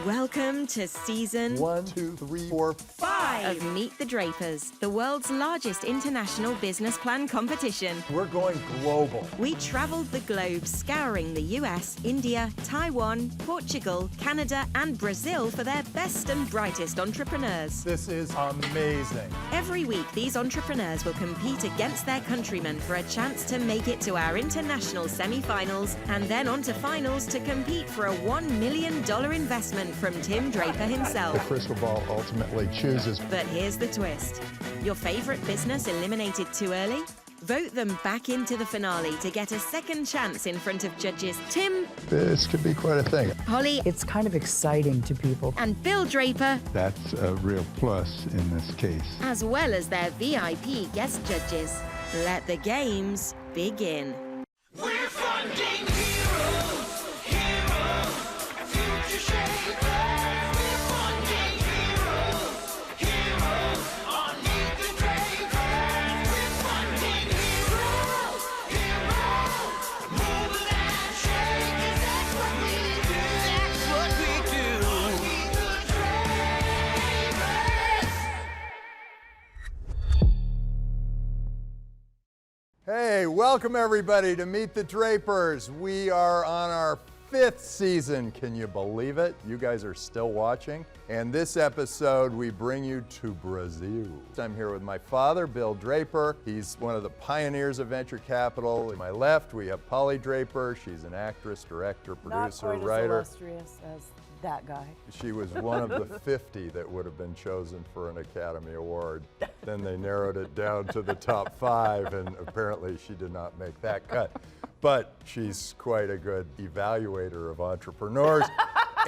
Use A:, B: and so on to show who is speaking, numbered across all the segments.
A: Welcome to season
B: 1, 2, 3, 4, 5
A: of Meet the Drapers, the world's largest international business plan competition.
B: We're going global.
A: We traveled the globe scouring the US, India, Taiwan, Portugal, Canada, and Brazil for their best and brightest entrepreneurs.
B: This is amazing.
A: Every week, these entrepreneurs will compete against their countrymen for a chance to make it to our international semi-finals and then on to finals to compete for a $1 million investment from Tim Draper himself.
B: The crystal ball ultimately chooses.
A: But here's the twist. Your favorite business eliminated too early? Vote them back into the finale to get a second chance in front of judges Tim.
B: This could be quite a thing.
A: Holly.
C: It's kind of exciting to people.
A: And Bill Draper.
D: That's a real plus in this case.
A: As well as their VIP guest judges. Let the games begin.
E: We're funding heroes, future shapers. We're funding heroes on Meet the Drapers. We're funding heroes, move and shake, 'cause that's what we do. That's what we do. On Meet the Drapers.
B: Hey, welcome everybody to Meet the Drapers. We are on our 5th season. Can you believe it? You guys are still watching. And this episode, we bring you to Brazil. I'm here with my father, Bill Draper. He's one of the pioneers of venture capital. To my left, we have Polly Draper. She's an actress, director, producer,
C: Not quite
B: writer.
C: as illustrious as that guy.
B: She was one of the 50 that would have been chosen for an Academy Award. Then they narrowed it down to the top 5, and apparently she did not make that cut. But she's quite a good evaluator of entrepreneurs.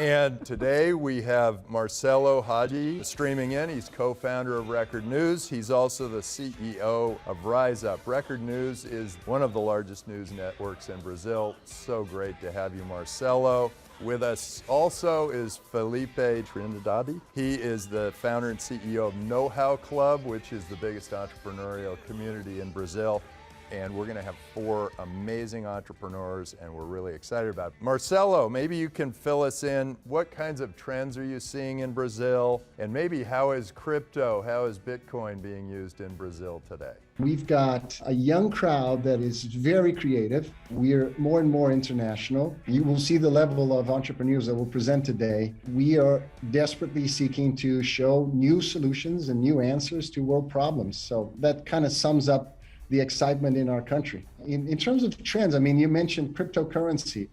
B: And today we have Marcelo Haji streaming in. He's co-founder of Record News. He's also the CEO of Rise Up. Record News is one of the largest news networks in Brazil. So great to have you, Marcelo. With us also is Filipe Trinidade. He is the founder and CEO of Know-How Club, which is the biggest entrepreneurial community in Brazil. And we're going to have 4 amazing entrepreneurs, and we're really excited about it. Marcelo, maybe you can fill us in. What kinds of trends are you seeing in Brazil? And maybe how is crypto, how is Bitcoin being used in Brazil today?
F: We've got a young crowd that is very creative. We're more and more international. You will see the level of entrepreneurs that we'll present today. We are desperately seeking to show new solutions and new answers to world problems. So that kind of sums up the excitement in our country. In terms of trends, I mean, you mentioned cryptocurrency.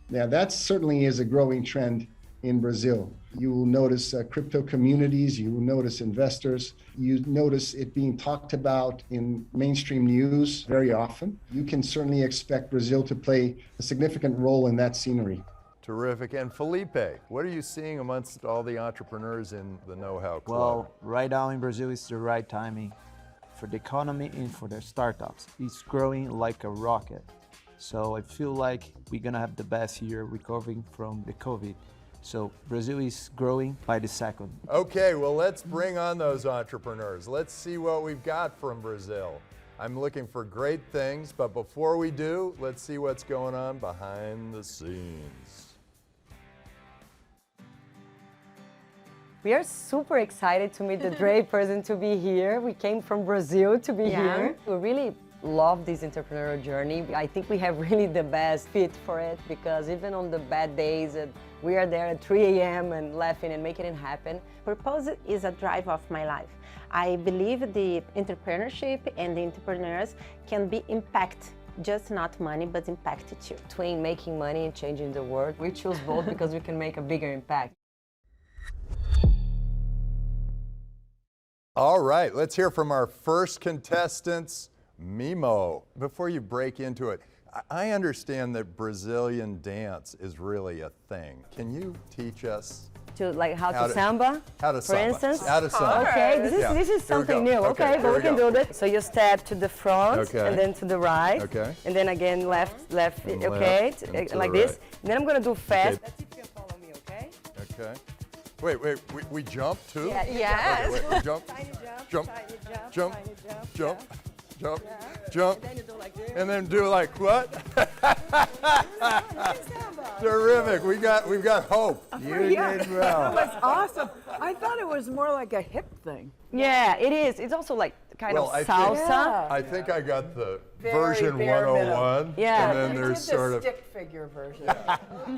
F: Yeah, that certainly is a growing trend in Brazil. You will notice crypto communities, you will notice investors, you notice it being talked about in mainstream news very often. You can certainly expect Brazil to play a significant role in that scenery.
B: Terrific. And Filipe, what are you seeing amongst all the entrepreneurs in the Know-How Club?
G: Well, right now in Brazil is the right timing for the economy and for the startups. It's growing like a rocket. So I feel like we're gonna have the best year recovering from the COVID. So Brazil is growing by the second.
B: Okay, well, let's bring on those entrepreneurs. Let's see what we've got from Brazil. I'm looking for great things, but before we do, let's see what's going on behind the scenes.
H: We are super excited to meet the Drapers and to be here. We came from Brazil to be here. We really love this entrepreneurial journey. I think we have really the best fit for it because even on the bad days, we are there at 3 a.m. and laughing and making it happen.
I: Purpose is a drive of my life. I believe the entrepreneurship and the entrepreneurs can be impact, just not money, but impact too.
H: Between making money and changing the world, we choose both because we can make a bigger impact.
B: All right, let's hear from our first contestants, Mimo. Before you break into it, I understand that Brazilian dance is really a thing. Can you teach us?
H: To like how to samba?
B: How to
H: for
B: samba.
H: instance?
B: How to samba.
H: Okay, this is something new. Okay, but we can do that. So you step to the front and then to the right.
B: Okay.
H: And then again left,
B: and
H: okay,
B: left,
H: like this.
B: Right.
H: And then I'm gonna do fast.
B: Okay.
H: Let's see if you can follow me, okay?
B: Okay. Wait, we jump too?
H: Yeah, yes.
B: Wait, we jump.
H: Tiny jump,
B: Jump.
H: tiny jump,
B: Jump.
H: tiny jump.
B: Jump. jump, jump, and then do like what? Terrific. We've got hope.
D: You did
C: That
D: well.
C: was awesome. I thought it was more like a hip thing.
H: Yeah, it is. It's also like kind
B: Well,
H: of
B: I think-
H: salsa.
B: I think I got the
C: Very
B: version
C: bare
B: 101.
H: Yeah.
B: And then
C: You
B: there's
C: did the
B: sort of,
C: stick figure version.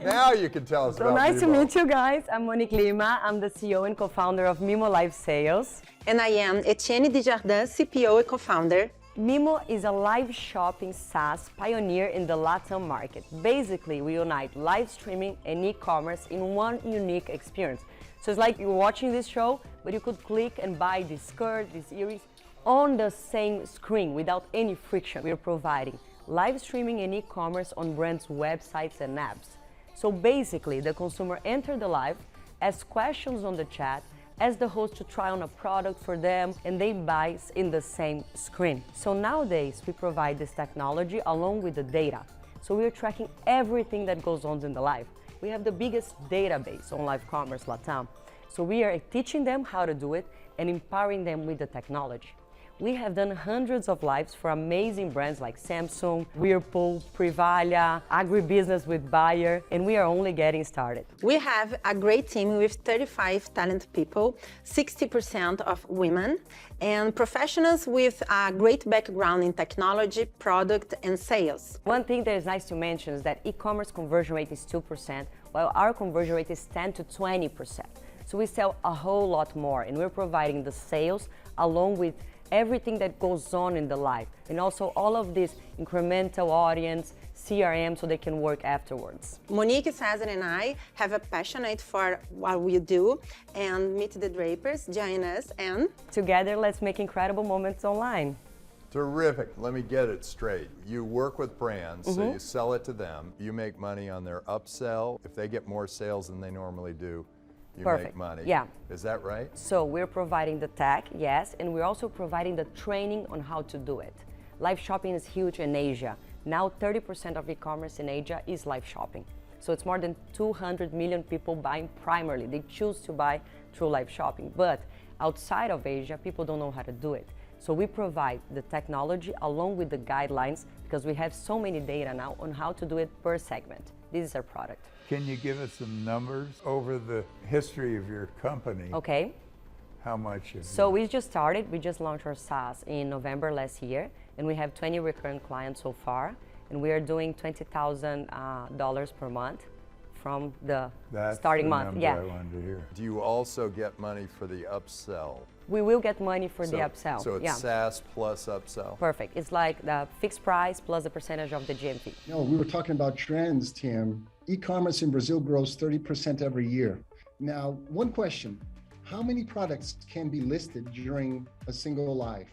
B: now you can tell us
H: So
B: about
H: nice to
B: Mimo.
H: meet you guys. I'm Monique Lima. I'm the CEO and co-founder of Mimo Live Sales.
I: And I am Etienne Desjardins, CPO and co-founder.
H: Mimo is a live shopping SaaS pioneer in the Latin market. Basically, we unite live streaming and e-commerce in one unique experience. So it's like you're watching this show, but you could click and buy this skirt, this earrings on the same screen without any friction. We're providing live streaming and e-commerce on brands' websites and apps. So basically, the consumer enters the live, asks questions on the chat, asks the host to try on a product for them, and they buy in the same screen. So nowadays, we provide this technology along with the data. So we're tracking everything that goes on in the live. We have the biggest database on live commerce Latam. So we are teaching them how to do it and empowering them with the technology. We have done hundreds of lives for amazing brands like Samsung, Whirlpool, Crivella, agribusiness with Bayer, and we are only getting started.
I: We have a great team with 35 talented people, 60% of women, and professionals with a great background in technology, product, and sales.
H: One thing that is nice to mention is that e-commerce conversion rate is 2%, while our conversion rate is 10 to 20%. So we sell a whole lot more, and we're providing the sales along with everything that goes on in the live, and also all of this incremental audience, CRM, so they can work afterwards.
I: Monique, Cesar, and I have a passionate for what we do, and Meet the Drapers, join us, and
H: Together, let's make incredible moments online.
B: Terrific. Let me get it straight. You work with brands, so you sell it to them. You make money on their upsell. If they get more sales than they normally do, you make
H: Perfect.
B: money.
H: Yeah.
B: Is that right?
H: So we're providing the tech, yes, and we're also providing the training on how to do it. Live shopping is huge in Asia. Now 30% of e-commerce in Asia is live shopping. So it's more than 200 million people buying primarily. They choose to buy through live shopping. But outside of Asia, people don't know how to do it. So we provide the technology along with the guidelines because we have so many data now on how to do it per segment. This is our product.
D: Can you give us some numbers over the history of your company?
H: Okay.
D: How much?
H: So we just started, we just launched our SaaS in November last year, and we have 20 recurrent clients so far, and we are doing $20,000 per month from the
D: That's
H: starting
D: the
H: month.
D: number
H: Yeah,
D: I wanted to hear.
B: Do you also get money for the upsell?
H: we will get money for the
B: So-
H: upsell.
B: So it's
H: yeah,
B: SaaS plus upsell?
H: perfect. It's like the fixed price plus the percentage of the GMV.
F: No, we were talking about trends, Tim. E-commerce in Brazil grows 30% every year. Now, one question, how many products can be listed during a single live?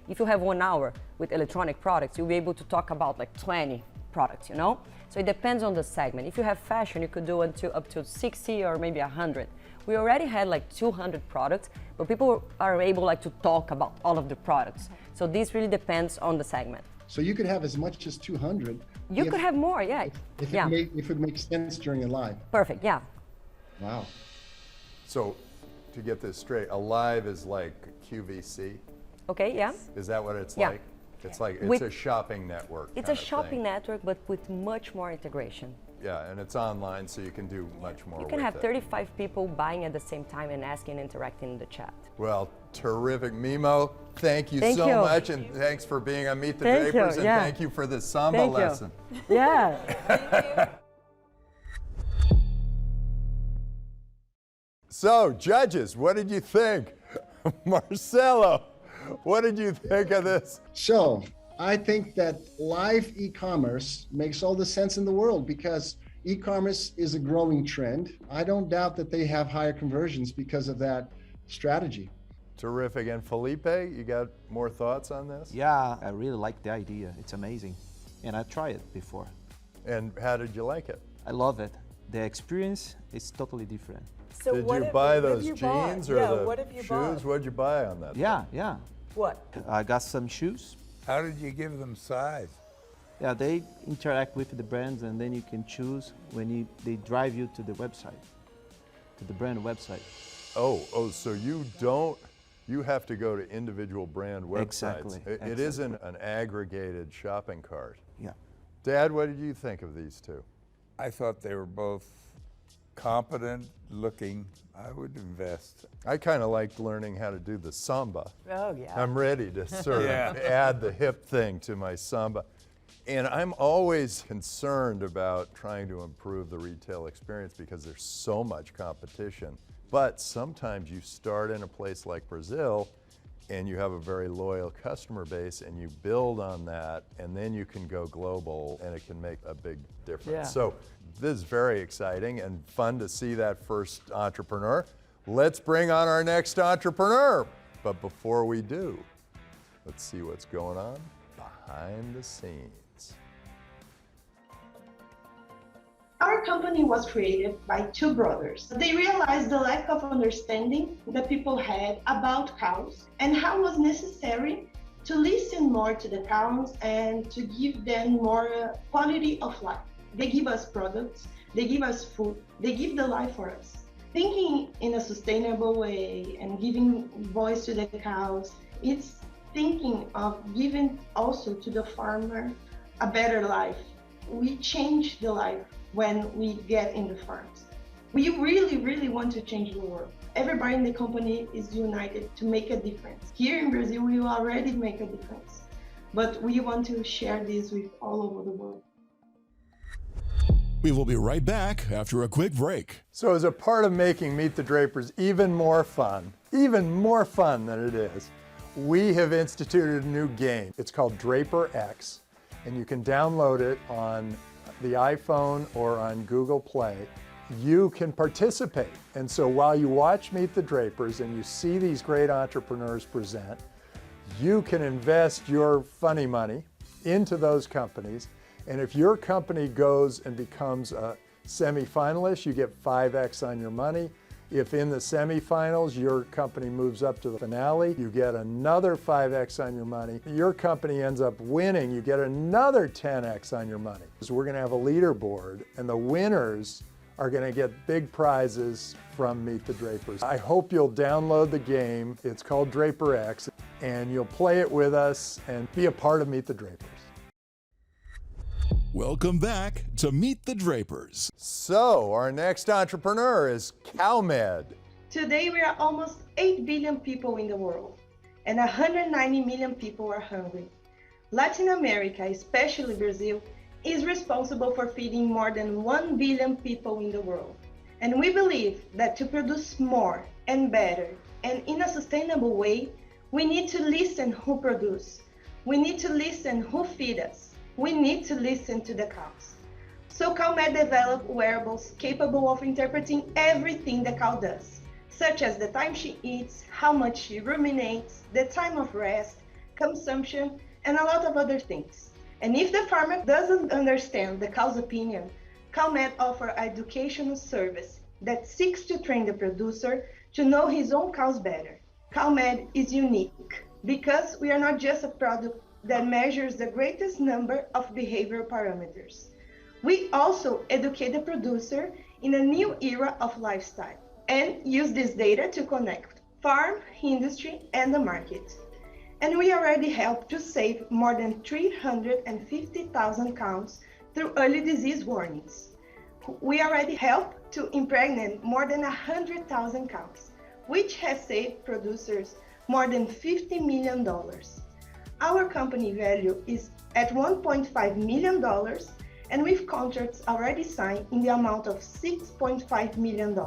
H: If you have 1 hour with electronic products, you'll be able to talk about like 20 products, you know? So it depends on the segment. If you have fashion, you could do up to 60 or maybe 100. We already had like 200 products, but people are able like to talk about all of the products. So this really depends on the segment.
F: So you could have as much as 200.
H: You
F: if-
H: could have more, yeah.
F: if
H: Yeah,
F: if it makes sense during a live.
H: perfect, yeah.
F: Wow.
B: So to get this straight, a live is like QVC?
H: Okay, yeah.
B: Is that what it's
H: Yeah.
B: like? It's like, it's
H: With-
B: a shopping network.
H: It's
B: kind
H: a
B: of
H: shopping
B: thing.
H: network, but with much more integration.
B: Yeah, and it's online, so you can do much more
H: You can
B: with
H: have
B: it.
H: 35 people buying at the same time and asking and interacting in the chat.
B: Well, terrific. Mimo, thank you
H: Thank
B: so
H: you.
B: much, and thanks for being on Meet the
H: Thank you,
B: Drapers, and
H: yeah.
B: thank you for the samba
H: Thank you.
B: lesson.
H: Yeah.
B: So, judges, what did you think? Marcelo, what did you think of this?
F: So I think that live e-commerce makes all the sense in the world because e-commerce is a growing trend. I don't doubt that they have higher conversions because of that strategy.
B: Terrific. And Filipe, you got more thoughts on this?
G: Yeah, I really like the idea. It's amazing. And I tried it before.
B: And how did you like it?
G: I love it. The experience is totally different.
C: So
B: Did
C: what
B: you
C: have-
B: buy
C: what have
B: those
C: you bought?
B: jeans or
C: Yeah,
B: the
C: what have you
B: shoes?
C: bought?
B: What'd you buy on that?
G: Yeah, yeah.
C: What?
G: I got some shoes.
D: How did you give them size?
G: Yeah, they interact with the brands and then you can choose when they drive you to the website, to the brand website.
B: Oh, so you don't You have to go to individual brand websites.
G: Exactly,
B: It
G: exactly.
B: isn't an aggregated shopping cart.
G: Yeah.
B: Dad, what did you think of these two?
D: I thought they were both competent looking. I would invest.
B: I kind of liked learning how to do the samba.
C: Oh, yeah.
B: I'm ready to sort of
D: Yeah.
B: add the hip thing to my samba. And I'm always concerned about trying to improve the retail experience because there's so much competition. But sometimes you start in a place like Brazil and you have a very loyal customer base and you build on that, and then you can go global and it can make a big difference.
C: Yeah.
B: So this is very exciting and fun to see that first entrepreneur. Let's bring on our next entrepreneur. But before we do, let's see what's going on behind the scenes.
J: Our company was created by two brothers. They realized the lack of understanding that people had about cows and how it was necessary to listen more to the cows and to give them more quality of life. They give us products, they give us food, they give the life for us. Thinking in a sustainable way and giving voice to the cows, it's thinking of giving also to the farmer a better life. We change the life when we get in the farms. We really, really want to change the world. Everybody in the company is united to make a difference. Here in Brazil, we already make a difference, but we want to share this with all over the world.
K: We will be right back after a quick break.
B: So as a part of making Meet the Drapers even more fun than it is, we have instituted a new game. It's called Draper X, and you can download it on the iPhone or on Google Play. You can participate. And so while you watch Meet the Drapers and you see these great entrepreneurs present, you can invest your funny money into those companies. And if your company goes and becomes a semifinalist, you get 5x on your money. If in the semifinals, your company moves up to the finale, you get another 5x on your money. Your company ends up winning, you get another 10x on your money. So we're gonna have a leaderboard, and the winners are gonna get big prizes from Meet the Drapers. I hope you'll download the game. It's called Draper X, and you'll play it with us and be a part of Meet the Drapers.
K: Welcome back to Meet the Drapers.
B: So our next entrepreneur is CowMed.
J: Today, we are almost 8 billion people in the world, and 190 million people are hungry. Latin America, especially Brazil, is responsible for feeding more than 1 billion people in the world. And we believe that to produce more and better and in a sustainable way, we need to listen who produce. We need to listen who feed us. We need to listen to the cows. So CowMed developed wearables capable of interpreting everything the cow does, such as the time she eats, how much she ruminates, the time of rest, consumption, and a lot of other things. And if the farmer doesn't understand the cow's opinion, CowMed offers an educational service that seeks to train the producer to know his own cows better. CowMed is unique because we are not just a product that measures the greatest number of behavioral parameters. We also educate the producer in a new era of lifestyle and use this data to connect farm, industry, and the market. And we already helped to save more than 350,000 cows through early disease warnings. We already helped to impregnate more than 100,000 cows, which has saved producers more than $50 million. Our company value is at $1.5 million, and with contracts already signed in the amount of $6.5 million.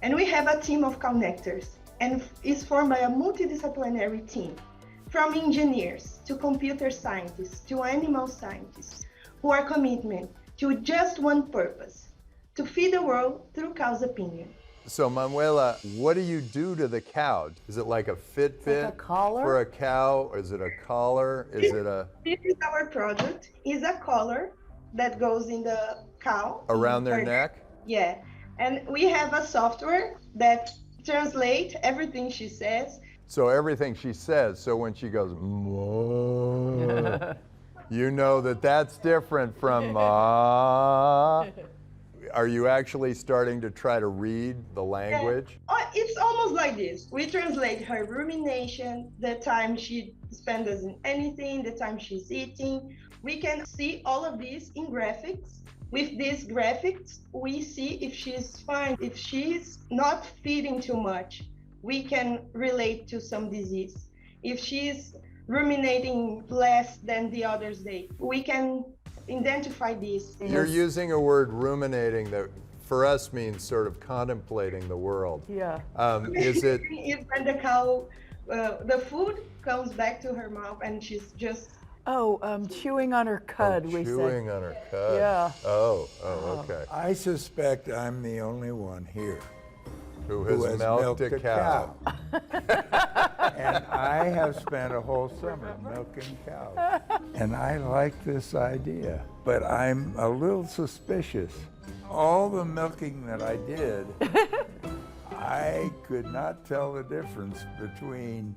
J: And we have a team of connectors, and is formed by a multidisciplinary team, from engineers to computer scientists to animal scientists, who are committed to just one purpose: to feed the world through cow's opinion.
B: So Manuela, what do you do to the cow? Is it like a Fitbit
C: Like a collar?
B: for a cow? Is it a collar? Is it a
J: This is our product. Is a collar that goes in the cow.
B: around their neck?
J: Yeah, and we have a software that translates everything she says.
B: So everything she says, so when she goes, "Moo," you know that that's different from Are you actually starting to try to read the language?
J: It's almost like this. We translate her rumination, the time she spends in anything, the time she's eating. We can see all of this in graphics. With these graphics, we see if she's fine, if she's not feeding too much. We can relate to some disease. If she's ruminating less than the other's day, we can identify this.
B: You're using a word ruminating that for us means sort of contemplating the world.
C: Yeah.
B: Is it?
J: Is when the cow, the food comes back to her mouth and she's just.
C: Chewing on her cud, we say.
B: Chewing on her cud.
C: Yeah.
B: Oh, okay.
D: I suspect I'm the only one here
B: Who has milked a cow.
D: And I have spent a whole summer milking cows. And I like this idea, but I'm a little suspicious. All the milking that I did, I could not tell the difference between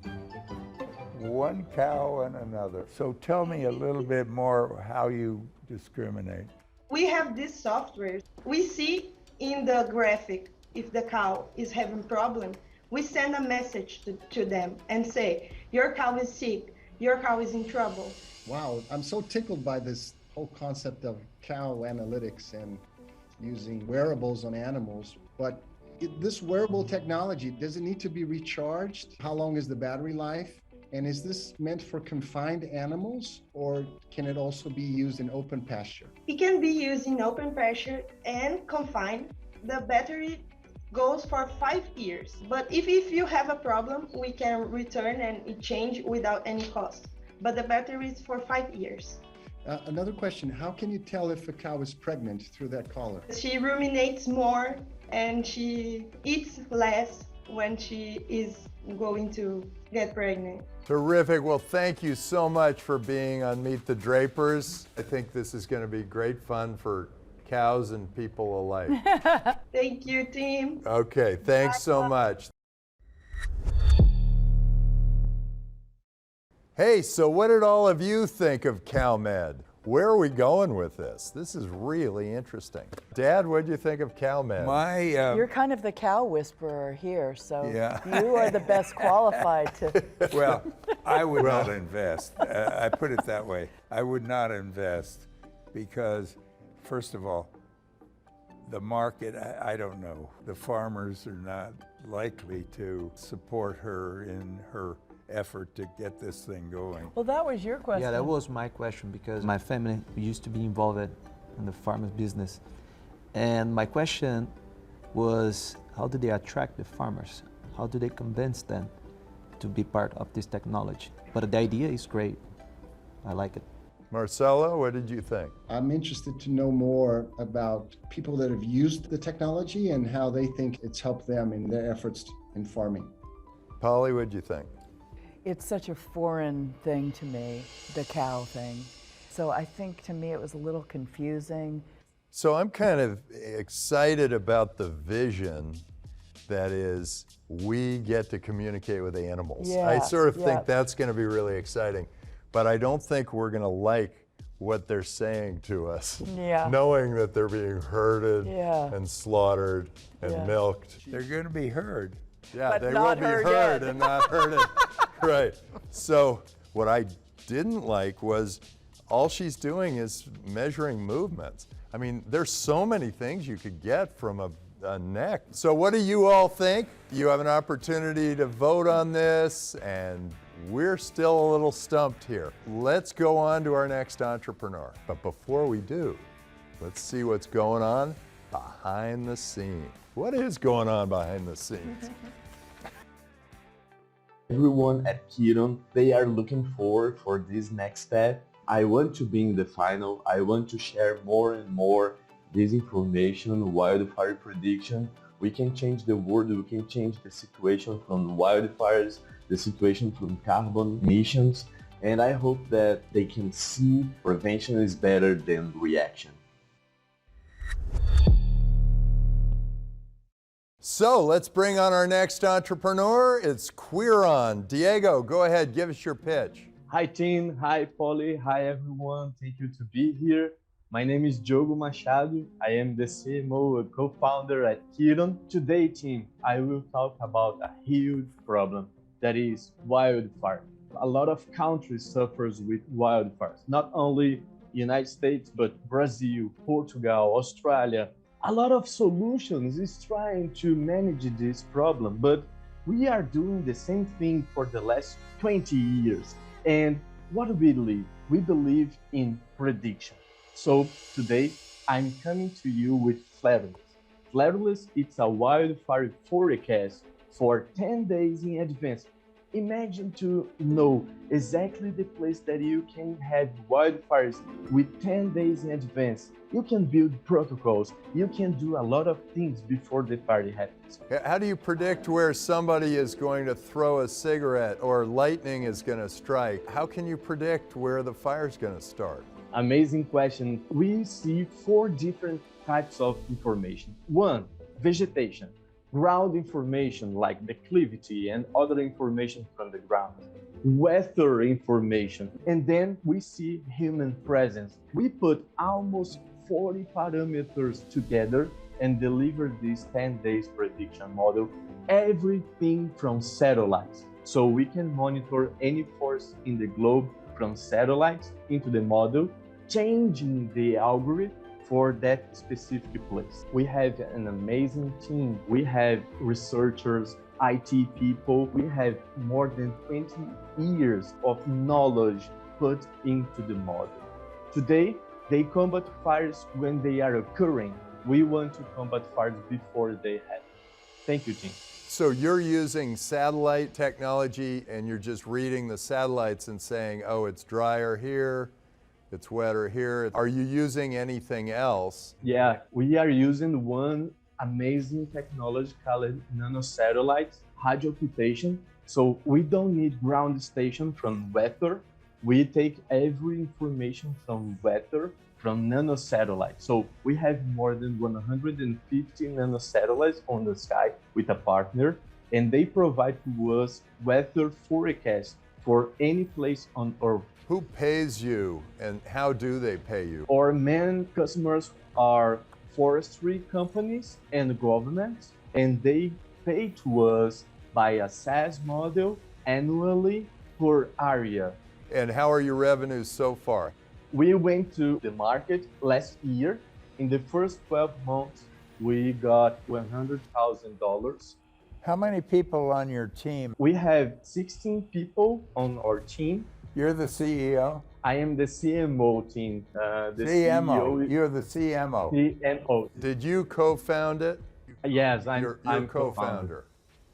D: one cow and another. So tell me a little bit more how you discriminate.
J: We have this software. We see in the graphic if the cow is having problem. We send a message to them and say, your cow is sick, your cow is in trouble.
F: Wow, I'm so tickled by this whole concept of cow analytics and using wearables on animals. But this wearable technology, does it need to be recharged? How long is the battery life? And is this meant for confined animals, or can it also be used in open pasture?
J: It can be used in open pasture and confined. The battery goes for 5 years. But if you have a problem, we can return and it change without any cost. But the battery is for 5 years.
F: Another question, how can you tell if a cow is pregnant through that collar?
J: She ruminates more and she eats less when she is going to get pregnant.
B: Terrific. Well, thank you so much for being on Meet the Drapers. I think this is going to be great fun for cows and people alike.
J: Thank you, team.
B: Okay, thanks so much. Hey, so what did all of you think of CowMed? Where are we going with this? This is really interesting. Dad, what did you think of CowMed?
C: You're kind of the cow whisperer here, so
D: Yeah.
C: you are the best qualified to.
D: Well, I would not invest. I put it that way. I would not invest because, first of all, the market, I don't know. The farmers are not likely to support her in her effort to get this thing going.
C: Well, that was your question.
G: Yeah, that was my question because my family used to be involved in the farmers business. And my question was, how do they attract the farmers? How do they convince them to be part of this technology? But the idea is great. I like it.
B: Marcelo, what did you think?
F: I'm interested to know more about people that have used the technology and how they think it's helped them in their efforts in farming.
B: Polly, what did you think?
C: It's such a foreign thing to me, the cow thing. So I think to me it was a little confusing.
B: So I'm kind of excited about the vision that is we get to communicate with animals. I sort of think that's going to be really exciting, but I don't think we're going to like what they're saying to us, knowing that they're being herded and slaughtered and milked.
D: They're going to be heard.
B: Yeah,
C: But
B: they will
C: not
B: be
C: heard
B: heard
C: yet.
B: and not herded. Right. So what I didn't like was all she's doing is measuring movements. I mean, there's so many things you could get from a neck. So what do you all think? You have an opportunity to vote on this, and we're still a little stumped here. Let's go on to our next entrepreneur. But before we do, let's see what's going on behind the scenes. What is going on behind the scenes?
L: Everyone at Quiron, they are looking forward for this next step. I want to be in the final. I want to share more and more this information, wildfire prediction. We can change the world, we can change the situation from wildfires, the situation from carbon emissions, and I hope that they can see prevention is better than reaction.
B: So let's bring on our next entrepreneur. It's Quiron. Diego, go ahead, give us your pitch.
M: Hi team, hi Polly, hi everyone. Thank you to be here. My name is Diogo Machado. I am the CMO and co-founder at Quiron. Today, team, I will talk about a huge problem that is wildfire. A lot of countries suffers with wildfires, not only United States, but Brazil, Portugal, Australia. A lot of solutions is trying to manage this problem, but we are doing the same thing for the last 20 years. And what do we believe? We believe in prediction. So today, I'm coming to you with Flatulence. Flatulence, it's a wildfire forecast for 10 days in advance. Imagine to know exactly the place that you can have wildfires with 10 days in advance. You can build protocols. You can do a lot of things before the fire happens.
B: How do you predict where somebody is going to throw a cigarette or lightning is going to strike? How can you predict where the fire is going to start?
M: Amazing question. We see 4 different types of information. 1, vegetation. Ground information like declivity and other information from the ground. Weather information. And then we see human presence. We put almost 40 parameters together and deliver this 10 days prediction model. Everything from satellites. So we can monitor any force in the globe from satellites into the model, changing the algorithm for that specific place. We have an amazing team. We have researchers, IT people. We have more than 20 years of knowledge put into the model. Today, they combat fires when they are occurring. We want to combat fires before they happen. Thank you, team.
B: So you're using satellite technology and you're just reading the satellites and saying, oh, it's drier here, it's wetter here. Are you using anything else?
M: Yeah, we are using one amazing technology called nanosatellites, radio occultation. So we don't need ground station from weather. We take every information from weather from nanosatellites. So we have more than 150 nanosatellites on the sky with a partner, and they provide to us weather forecasts for any place on Earth.
B: Who pays you and how do they pay you?
M: Our main customers are forestry companies and governments, and they pay to us by a SaaS model annually per area.
B: And how are your revenues so far?
M: We went to the market last year. In the first 12 months, we got $100,000.
D: How many people on your team?
M: We have 16 people on our team.
D: You're the CEO?
M: I am the CMO team. The
D: CMO.
M: CEO,
D: You're the CMO.
M: CMO.
B: Did you co-found it?
M: Yes, I'm
B: co-founder.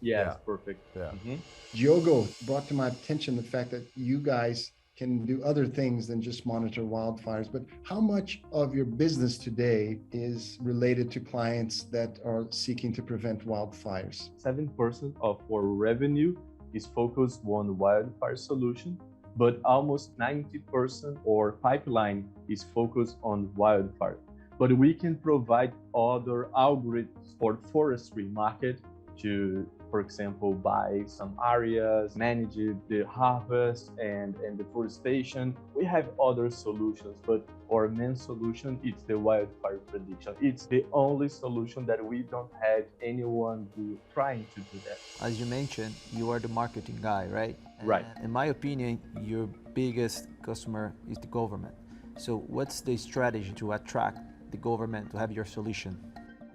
M: Yes,
B: Yeah.
M: perfect.
B: Yeah.
F: Diogo brought to my attention the fact that you guys can do other things than just monitor wildfires, but how much of your business today is related to clients that are seeking to prevent wildfires?
M: 7% of our revenue is focused on wildfire solution, but almost 90% our pipeline is focused on wildfire. But we can provide other algorithms for forestry market to, for example, buy some areas, manage the harvest and deforestation. We have other solutions, but our main solution is the wildfire prediction. It's the only solution that we don't have anyone trying to do that.
G: As you mentioned, you are the marketing guy, right?
M: Right.
G: In my opinion, your biggest customer is the government. So what's the strategy to attract the government to have your solution?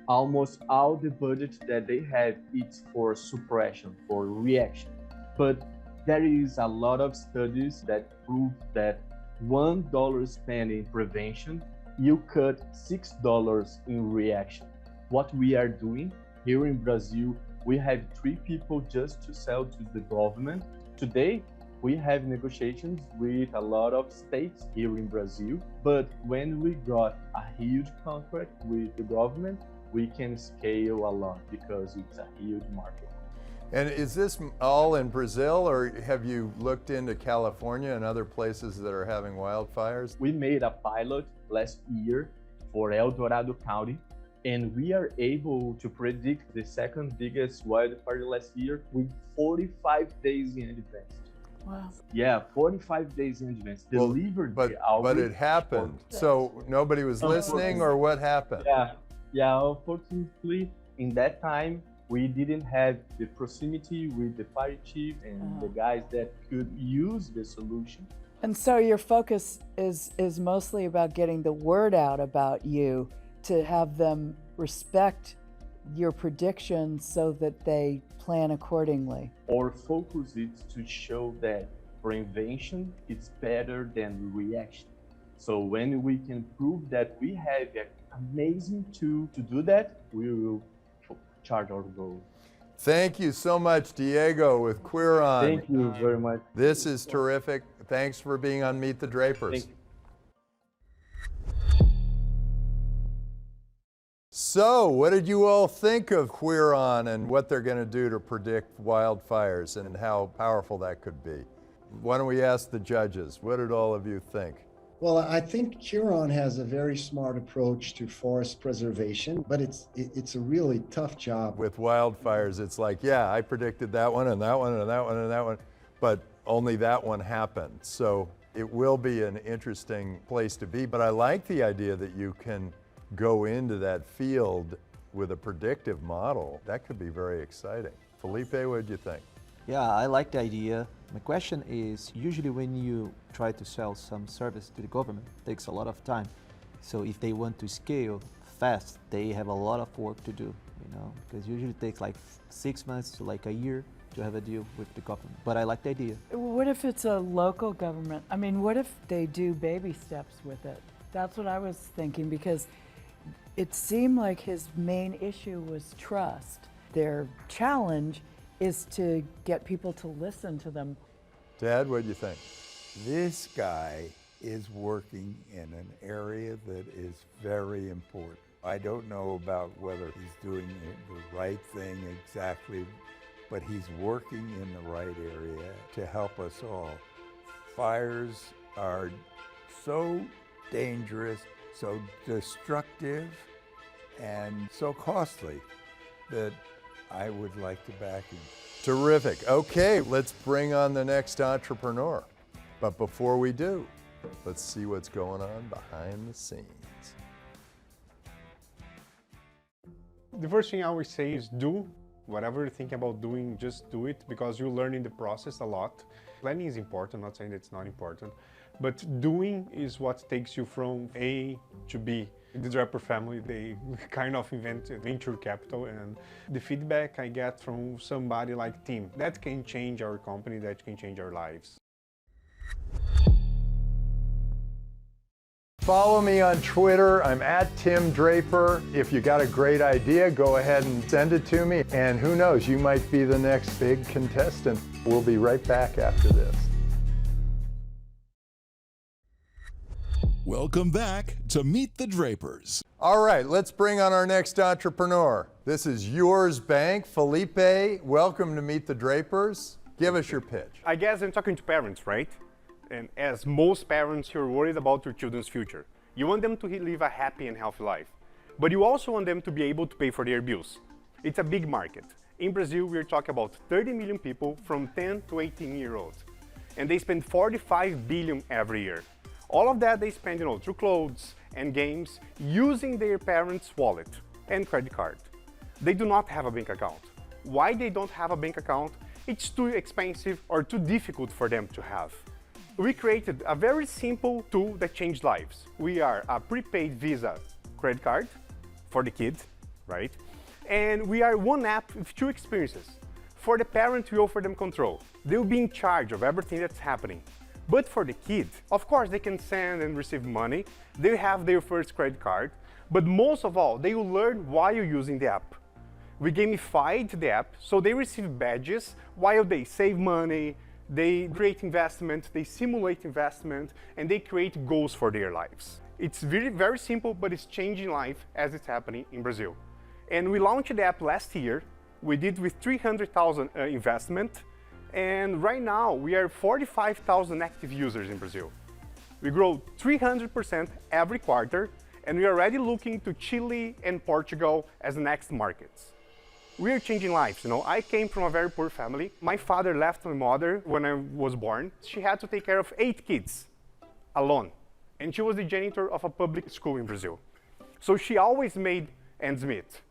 M: Almost all the budget that they have is for suppression, for reaction. But there is a lot of studies that prove that $1 spent in prevention, you cut $6 in reaction. What we are doing here in Brazil, we have 3 people just to sell to the government. Today, we have negotiations with a lot of states here in Brazil, but when we got a huge contract with the government, we can scale a lot because it's a huge market.
B: And is this all in Brazil, or have you looked into California and other places that are having wildfires?
M: We made a pilot last year for El Dorado County, and we are able to predict the second biggest wildfire last year with 45 days in advance.
C: Wow.
M: Yeah, 45 days in advance. Delivered the album.
B: But it happened. So nobody was listening, or what happened?
M: Yeah. Unfortunately, in that time, we didn't have the proximity with the fire chief and the guys that could use the solution.
C: And so your focus is mostly about getting the word out about you to have them respect your predictions so that they plan accordingly.
M: Our focus is to show that prevention is better than reaction. So when we can prove that we have an amazing tool to do that, we will charge our goal.
B: Thank you so much, Diego with Quiron.
M: Thank you very much.
B: This is terrific. Thanks for being on Meet the Drapers. So, what did you all think of Quiron and what they're going to do to predict wildfires and how powerful that could be? Why don't we ask the judges? What did all of you think?
F: Well, I think Quiron has a very smart approach to forest preservation, but it's a really tough job.
B: With wildfires, it's like, yeah, I predicted that one and that one and that one and that one, but only that one happened. So it will be an interesting place to be, but I like the idea that you can go into that field with a predictive model. That could be very exciting. Filipe, what did you think?
G: Yeah, I like the idea. My question is, usually when you try to sell some service to the government, it takes a lot of time. So if they want to scale fast, they have a lot of work to do, because usually it takes like 6 months to like a year to have a deal with the government. But I like the idea.
C: What if it's a local government? I mean, what if they do baby steps with it? That's what I was thinking, because it seemed like his main issue was trust. Their challenge is to get people to listen to them.
B: Dad, what do you think?
D: This guy is working in an area that is very important. I don't know about whether he's doing the right thing exactly, but he's working in the right area to help us all. Fires are so dangerous, so destructive, and so costly that I would like to back him.
B: Terrific. Okay, let's bring on the next entrepreneur. But before we do, let's see what's going on behind the scenes.
N: The first thing I always say is do whatever you're thinking about doing, just do it, because you learn in the process a lot. Planning is important, not saying it's not important, but doing is what takes you from A to B. The Draper family, they kind of invented venture capital, and the feedback I get from somebody like Tim, that can change our company, that can change our lives.
B: Follow me on Twitter. I'm at Tim Draper. If you got a great idea, go ahead and send it to me. And who knows, you might be the next big contestant. We'll be right back after this.
K: Welcome back to Meet the Drapers.
B: All right, let's bring on our next entrepreneur. This is Yours Bank. Filipe, welcome to Meet the Drapers. Give us your pitch.
N: I guess I'm talking to parents, right? And as most parents, you're worried about your children's future. You want them to live a happy and healthy life, but you also want them to be able to pay for their bills. It's a big market. In Brazil, we're talking about 30 million people from 10 to 18 years old, and they spend 45 billion every year. All of that they spend, through clothes and games, using their parents' wallet and credit card. They do not have a bank account. Why they don't have a bank account? It's too expensive or too difficult for them to have. We created a very simple tool that changed lives. We are a prepaid Visa credit card for the kids, right? And we are one app with two experiences. For the parent, we offer them control. They'll be in charge of everything that's happening. But for the kids, of course, they can send and receive money. They have their first credit card. But most of all, they will learn while using the app. We gamified the app, so they receive badges while they save money, they create investment, they simulate investment, and they create goals for their lives. It's very, very simple, but it's changing life as it's happening in Brazil. And we launched the app last year. We did with 300,000 investment. And right now, we are 45,000 active users in Brazil. We grow 300% every quarter, and we are already looking to Chile and Portugal as the next markets. We are changing lives, you know. I came from a very poor family. My father left my mother when I was born. She had to take care of 8 kids alone. And she was the janitor of a public school in Brazil. So she always made ends meet.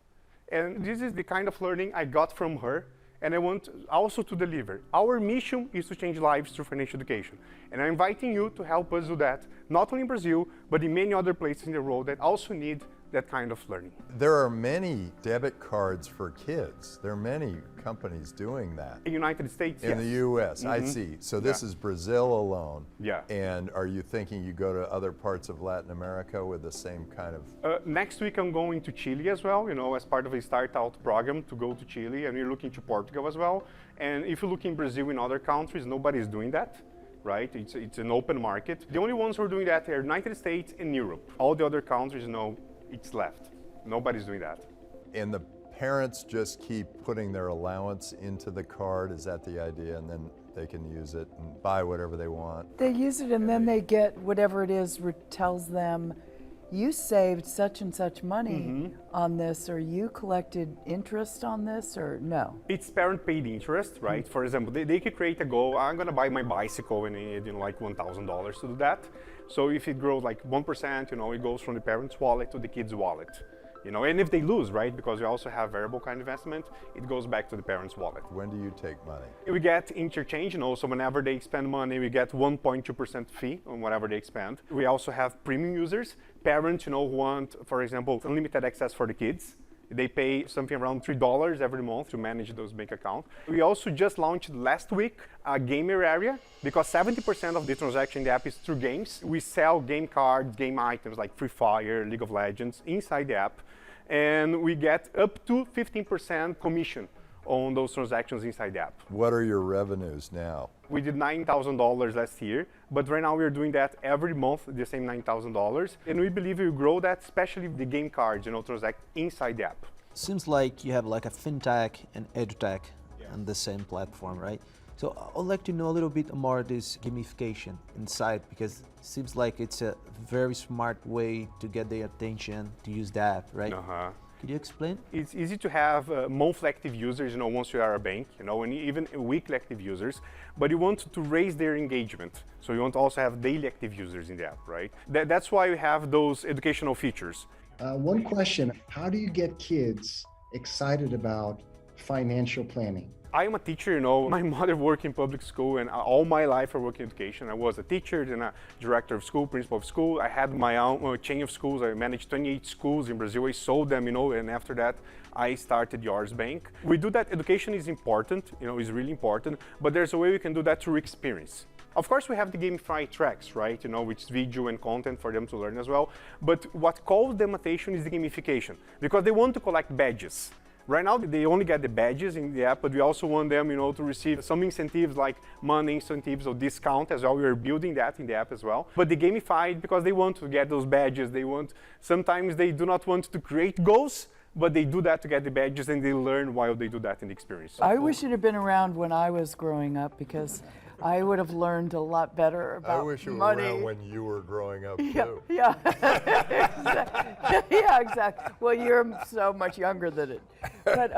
N: And this is the kind of learning I got from her, and I want also to deliver. Our mission is to change lives through financial education. And I'm inviting you to help us do that, not only in Brazil, but in many other places in the world that also need that kind of learning.
B: There are many debit cards for kids. There are many companies doing that.
N: In the United States,
B: In
N: yes.
B: the US, I see. So this is Brazil alone.
N: Yeah.
B: And are you thinking you go to other parts of Latin America with the same kind of?
N: Next week I'm going to Chile as well, you know, as part of a start-out program to go to Chile, and we're looking to Portugal as well. And if you look in Brazil in other countries, nobody's doing that. Right? It's an open market. The only ones who are doing that are United States and Europe. All the other countries, no, it's left. Nobody's doing that.
B: And the parents just keep putting their allowance into the card, is that the idea? And then they can use it and buy whatever they want?
C: They use it and then they get whatever it is, tells them, you saved such and such money on this, or you collected interest on this, or no?
N: It's parent paid interest, right? For example, they could create a goal, I'm gonna buy my bicycle and I need, you know, like $1,000 to do that. So if it grows like 1%, you know, it goes from the parent's wallet to the kid's wallet. You know, and if they lose, right, because we also have variable kind of investment, it goes back to the parent's wallet.
B: When do you take money?
N: We get interchange, you know, so whenever they spend money, we get 1.2% fee on whatever they spend. We also have premium users, parents, you know, who want, for example, unlimited access for the kids. They pay something around $3 every month to manage those bank accounts. We also just launched last week a gamer area, because 70% of the transaction in the app is through games. We sell game cards, game items like Free Fire, League of Legends inside the app. And we get up to 15% commission on those transactions inside the app.
B: What are your revenues now?
N: We did $9,000 last year, but right now we're doing that every month, the same $9,000. And we believe we'll grow that, especially the game cards, you know, transact inside the app.
G: Seems like you have like a fintech and edutech on the same platform, right? So I'd like to know a little bit more this gamification inside, because it seems like it's a very smart way to get their attention to use the app, right? Could you explain?
N: It's easy to have monthly active users, you know, once you are a bank, you know, and even weekly active users, but you want to raise their engagement. So you want to also have daily active users in the app, right? That's why we have those educational features.
F: One question, how do you get kids excited about financial planning?
N: I am a teacher, you know, my mother worked in public school, and all my life I worked in education. I was a teacher, then a director of school, principal of school. I had my own chain of schools. I managed 28 schools in Brazil. I sold them, you know, and after that, I started Yours Bank. We do that. Education is important, you know, is really important, but there's a way we can do that through experience. Of course, we have the gamified tracks, right? You know, which is video and content for them to learn as well. But what calls them attention is the gamification, because they want to collect badges. Right now, they only get the badges in the app, but we also want them, you know, to receive some incentives like money incentives or discount as well. We are building that in the app as well. But they gamified because they want to get those badges. Sometimes they do not want to create goals, but they do that to get the badges, and they learn while they do that in the experience.
C: I wish it had been around when I was growing up, because I would have learned a lot better about money.
B: I wish it were around when you were growing up too.
C: Yeah, yeah, exactly. Well, you're so much younger than it. But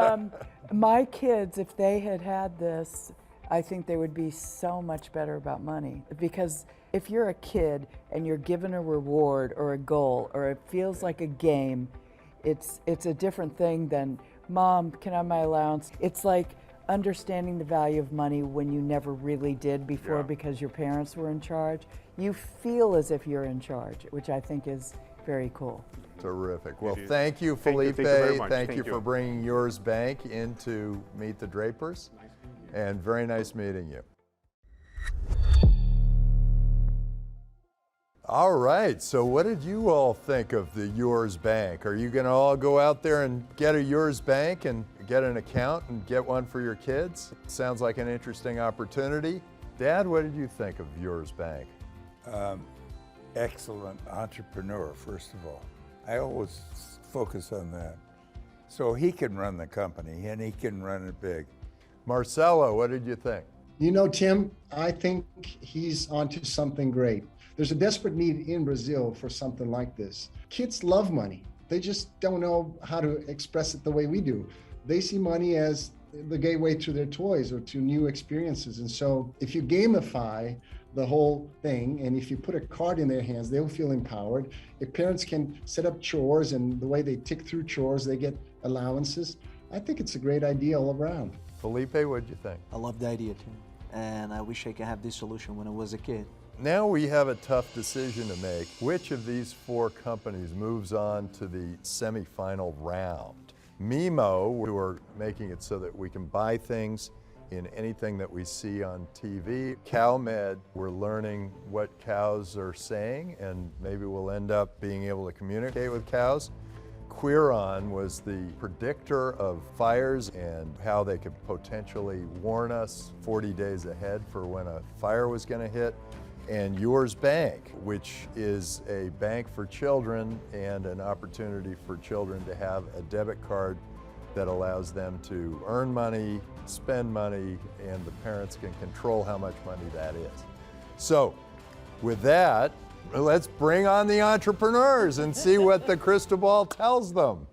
C: my kids, if they had had this, I think they would be so much better about money. Because if you're a kid and you're given a reward or a goal, or it feels like a game, it's a different thing than, Mom, can I have my allowance? It's like understanding the value of money when you never really did before, because your parents were in charge. You feel as if you're in charge, which I think is very cool.
B: Terrific. Well, thank you, Filipe. Thank you for bringing Yours Bank into Meet the Drapers. And very nice meeting you. All right, so what did you all think of the Yours Bank? Are you going to all go out there and get a Yours Bank and get an account and get one for your kids? Sounds like an interesting opportunity. Dad, what did you think of Yours Bank?
D: Excellent entrepreneur, first of all. I always focus on that. So he can run the company, and he can run it big.
B: Marcelo, what did you think?
F: You know, Tim, I think he's onto something great. There's a desperate need in Brazil for something like this. Kids love money. They just don't know how to express it the way we do. they see money as the gateway to their toys or to new experiences. And so if you gamify the whole thing, and if you put a card in their hands, they'll feel empowered. If parents can set up chores, and the way they tick through chores, they get allowances. I think it's a great idea all around.
B: Filipe, what'd you think?
G: I love the idea too, and I wish I could have this solution when I was a kid.
B: Now we have a tough decision to make. Which of these 4 companies moves on to the semifinal round? Mimo, who are making it so that we can buy things in anything that we see on TV. CowMed, we're learning what cows are saying, and maybe we'll end up being able to communicate with cows. Quiron was the predictor of fires and how they could potentially warn us 40 days ahead for when a fire was going to hit. And Yours Bank, which is a bank for children and an opportunity for children to have a debit card that allows them to earn money, spend money, and the parents can control how much money that is. So with that, let's bring on the entrepreneurs and see what the crystal ball tells them.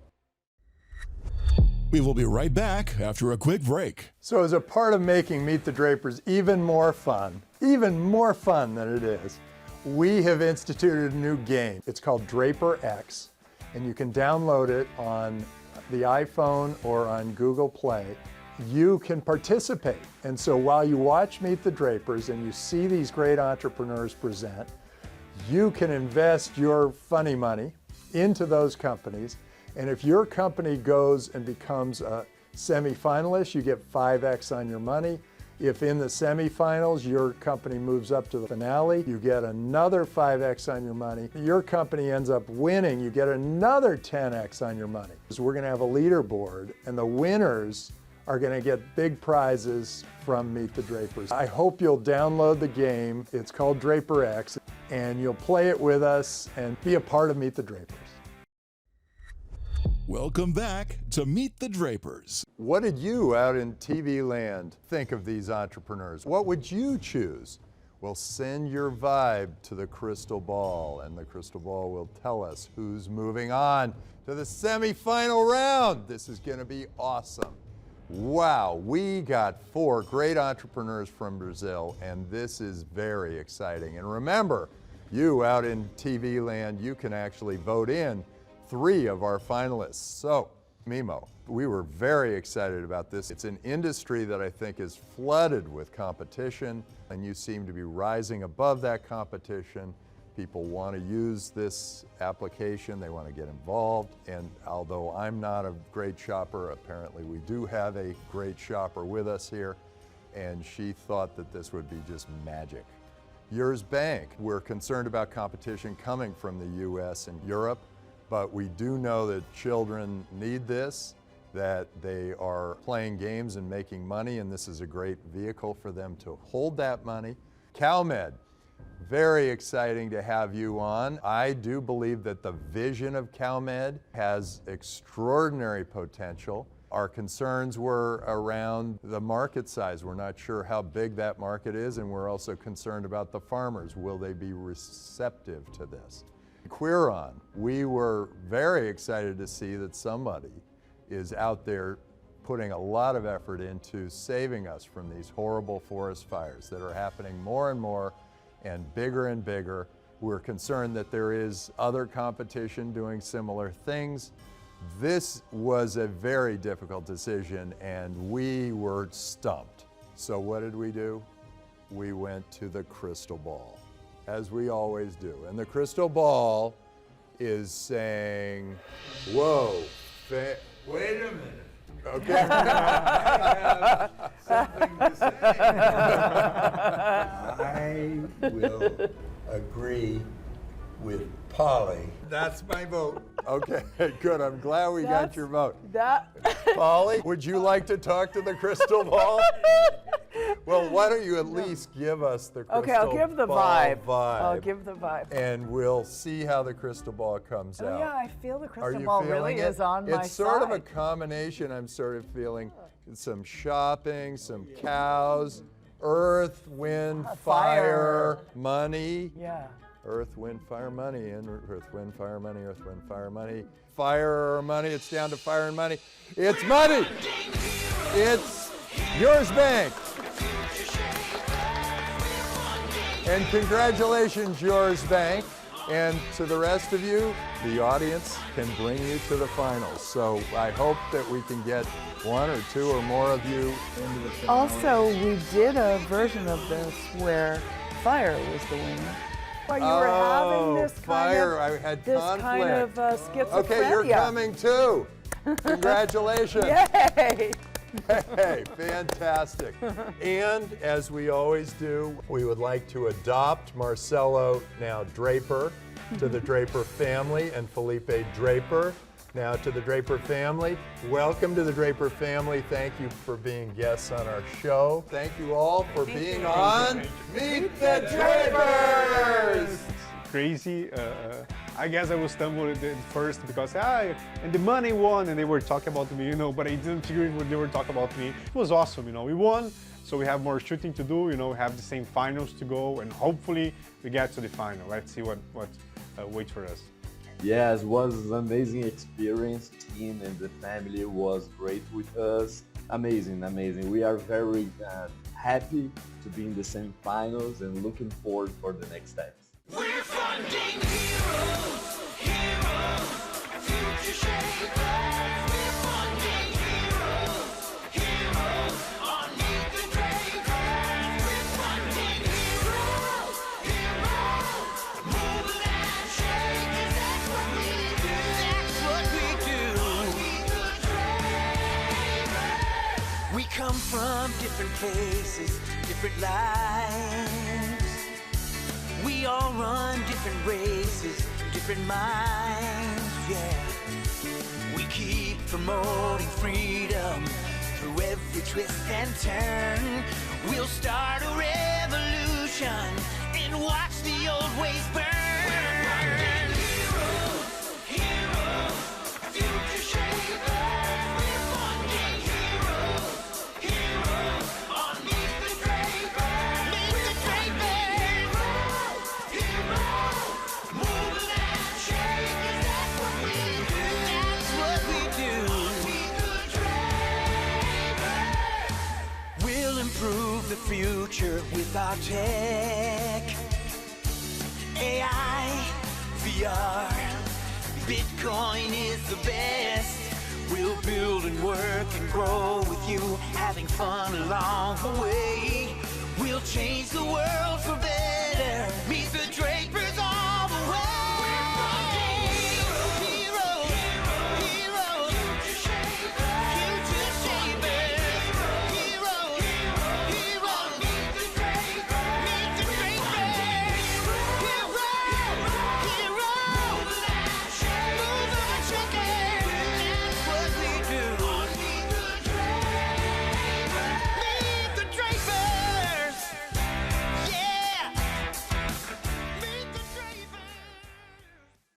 K: We will be right back after a quick break.
B: So as a part of making Meet the Drapers even more fun than it is, we have instituted a new game. It's called Draper X, and you can download it on the iPhone or on Google Play. You can participate. And so while you watch Meet the Drapers and you see these great entrepreneurs present, you can invest your funny money into those companies. And if your company goes and becomes a semifinalist, you get 5x on your money. If in the semifinals, your company moves up to the finale, you get another 5x on your money. If your company ends up winning, you get another 10x on your money. So we're gonna have a leaderboard, and the winners are gonna get big prizes from Meet the Drapers. I hope you'll download the game. It's called Draper X, and you'll play it with us and be a part of Meet the Drapers.
K: Welcome back to Meet the Drapers.
B: What did you out in TV land think of these entrepreneurs? What would you choose? Well, send your vibe to the crystal ball, and the crystal ball will tell us who's moving on to the semifinal round. This is going to be awesome. Wow, we got 4 great entrepreneurs from Brazil, and this is very exciting. And remember, you out in TV land, you can actually vote in 3 of our finalists. So, Mimo, we were very excited about this. It's an industry that I think is flooded with competition, and you seem to be rising above that competition. People want to use this application, they want to get involved, and although I'm not a great shopper, apparently we do have a great shopper with us here, and she thought that this would be just magic. Yours Bank, we're concerned about competition coming from the US and Europe, but we do know that children need this, that they are playing games and making money, and this is a great vehicle for them to hold that money. CowMed, very exciting to have you on. I do believe that the vision of CowMed has extraordinary potential. Our concerns were around the market size. We're not sure how big that market is, and we're also concerned about the farmers. Will they be receptive to this? Quiron, we were very excited to see that somebody is out there putting a lot of effort into saving us from these horrible forest fires that are happening more and more and bigger. We're concerned that there is other competition doing similar things. This was a very difficult decision, and we were stumped. So what did we do? We went to the crystal ball, as we always do. And the crystal ball is saying, whoa, wait a minute. Okay. I have something to say.
D: I will agree with Polly.
B: That's my vote. Okay, good. I'm glad we got your vote.
C: That.
B: Polly, would you like to talk to the crystal ball? Well, why don't you at least give us the crystal
C: Okay, I'll give the
B: ball
C: vibe.
B: vibe.
C: I'll give the vibe.
B: And we'll see how the crystal ball comes out.
C: Yeah, I feel the
B: Are
C: crystal
B: you
C: ball
B: feeling
C: really
B: it?
C: is on my side.
B: It's sort of a combination. I'm sort of feeling some shopping, some cows, earth, wind, fire, money.
C: Yeah.
B: Earth, Wind, Fire, Money, and Earth, Wind, Fire, Money, Earth, Wind, Fire, Money. Fire money, it's down to fire and money. It's money! It's Yours Bank. And congratulations, Yours Bank. And to the rest of you, the audience can bring you to the finals. So I hope that we can get one or two or more of you into the finals.
C: Also, we did a version of this where fire was the winner. Well, you were having this
B: fire. I had conflict.
C: kind of schizophrenia.
B: Okay, you're coming too. Congratulations.
C: Yay!
B: Hey, fantastic. And as we always do, we would like to adopt Marcelo, now Draper, to the Draper family, and Filipe Draper, now to the Draper family. Welcome to the Draper family. Thank you for being guests on our show. Thank you all for being on Meet the Drapers!
N: Crazy. I guess I was stumbled at first because and the money won, and they were talking about me, but I didn't figure when they were talking about me. It was awesome, we won, so we have more shooting to do, we have the same finals to go, and hopefully we get to the final. Let's see what waits for us.
L: Yes, it was an amazing experience. Team and the family was great with us. Amazing, amazing. We are very happy to be in the semifinals and looking forward for the next steps.
E: We're funding heroes, heroes, future shapers. We're funding heroes, heroes, on Meet the Drapers. We're funding heroes, heroes, move and shake, 'cause that's what we do. That's what we do. Meet the Drapers. We come from different places, different lives. We all run different races, different minds, yeah. We keep promoting freedom through every twist and turn. We'll start a revolution and watch the old ways burn. We're funding heroes, heroes, future shapers. We're funding heroes, heroes, on Meet the Drapers. Meet the Drapers. Improve the future with our tech, AI, VR, Bitcoin is the best. We'll build and work and grow with you, having fun along the way. We'll change the world for better. Meet the Drapers.